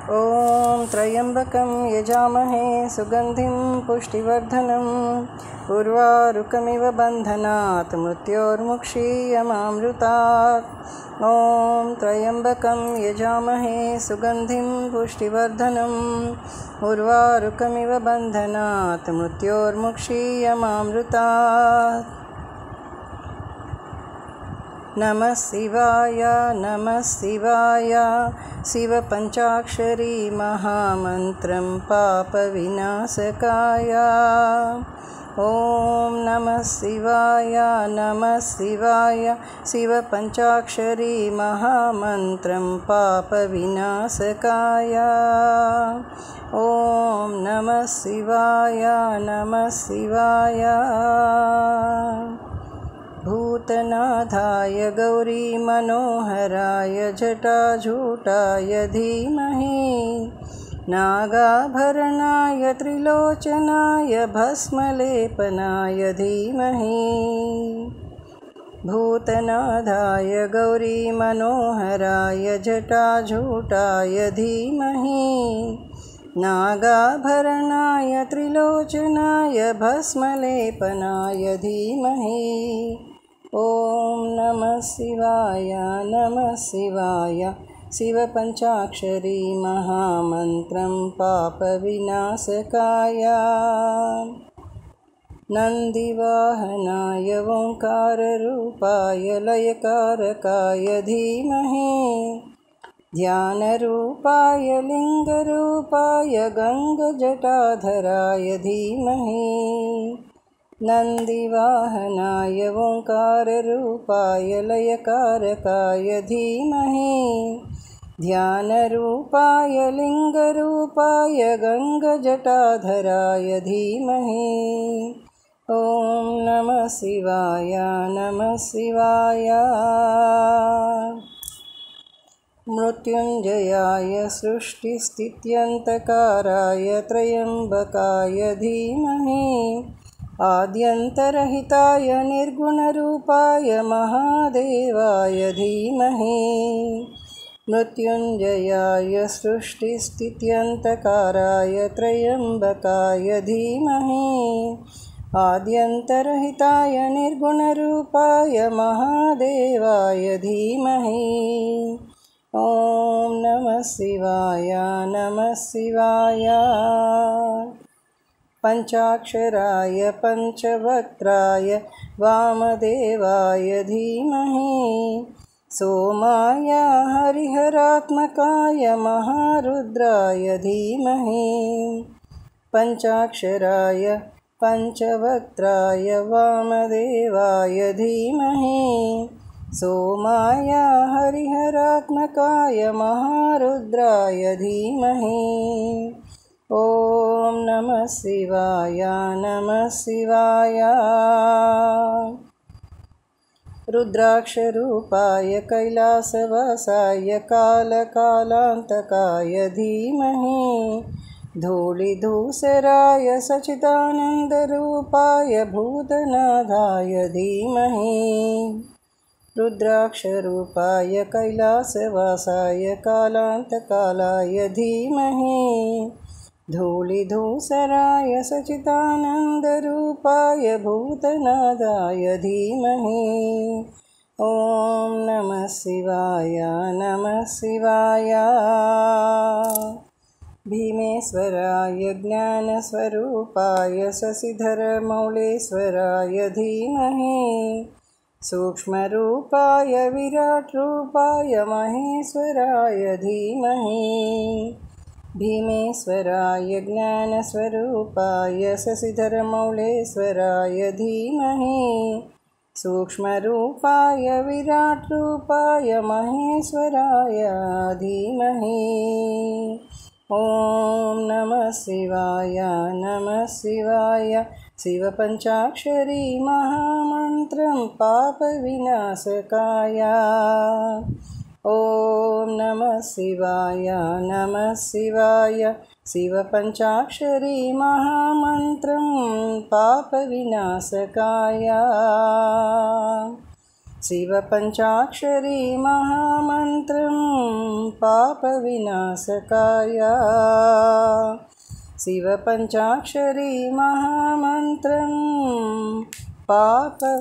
ॐ त्र्यम्बकं यजामहे सुगन्धिं पुष्टिवर्धनम् उर्वारुकमिव बन्धनात् मृत्योर्मुक्षीयमामृतात्। ॐ त्र्यम्बकं यजामहे सुगन्धिं पुष्टिवर्धनम् उर्वारुकमिव बन्धनात् मृत्योर्मुक्षीयमामृतात्। नमः शिवाय नमः शिवाय शिवपञ्चाक्षरी महामन्त्रं पापविनाशकाय। ॐ नमः शिवाय शिवपञ्चाक्षरी महामन्त्रं पापविनाशकाय। ॐ नमः शिवाय भूतनाथाय गौरीमनोहराय जटाजूटाय धीमहि नागाभरणाय त्रिलोचनाय भस्मलेपनाय धीमहि। भूतनाथाय गौरीमनोहराय जटाजूटाय धीमहि नागाभरणाय त्रिलोचनाय भस्मलेपनाय धीमहि। ॐ नमः शिवाय शिवपञ्चाक्षरी महामन्त्रं पापविनाशकाय। नन्दिवाहनाय ओंकाररूपाय लयकारकाय धीमहि ध्यानरूपाय लिङ्गरूपाय गङ्गजटाधराय धीमहि। नन्दिवाहनाय ओंकाररूपाय लयकारकाय धीमहि ध्यानरूपाय लिङ्गरूपाय गङ्गजटाधराय धीमहि। ॐ नमः शिवाय मृत्युञ्जयाय सृष्टिस्थित्यन्तकाराय त्र्यम्बकाय धीमहि आद्यन्तरहिताय निर्गुणरूपाय महादेवाय धीमहि। मृत्युञ्जयाय सृष्टिस्थित्यन्तकाराय त्र्यम्बकाय धीमहि आद्यन्तरहिताय निर्गुणरूपाय महादेवाय धीमहि। ॐ नमः शिवाय पञ्चाक्षराय पञ्चवक्त्राय वामदेवाय धीमहि सोमाय हरिहरात्मकाय महारुद्राय धीमहि। पञ्चाक्षराय पञ्चवक्त्राय वामदेवाय धीमहि सोमाय हरिहरात्मकाय महारुद्राय धीमहि। ॐ नमः शिवाय रुद्राक्षरूपाय कैलासवासाय कालकालान्तकाय धीमहि धूलिधूसराय सच्चिदानन्दरूपाय भूतनाथाय धीमहि। रुद्राक्षरूपाय कैलासवासाय कालान्तकालाय धीमहि धूलिधूसराय सच्चिदानन्दरूपाय भूतनाथाय धीमहि। ॐ नमः शिवाय भीमेश्वराय ज्ञानस्वरूपाय शशिधरमौलेश्वराय धीमहि सूक्ष्मरूपाय विराट्रूपाय महेश्वराय धीमहि। भीमेश्वराय ज्ञानस्वरूपाय शशिधरमौलेश्वराय धीमहि सूक्ष्मरूपाय विराट्रूपाय महेश्वराय धीमहि। ॐ नमः शिवाय शिवपञ्चाक्षरी महामन्त्रं पापविनाशकाय। ॐ नमः शिवाय शिवपञ्चाक्षरी महामन्त्रं पापविनाशकाय। शिवपञ्चाक्षरी महामन्त्रं पापविनाशकाय शिवपञ्चाक्षरी महामन्त्रं पापविनाशकाय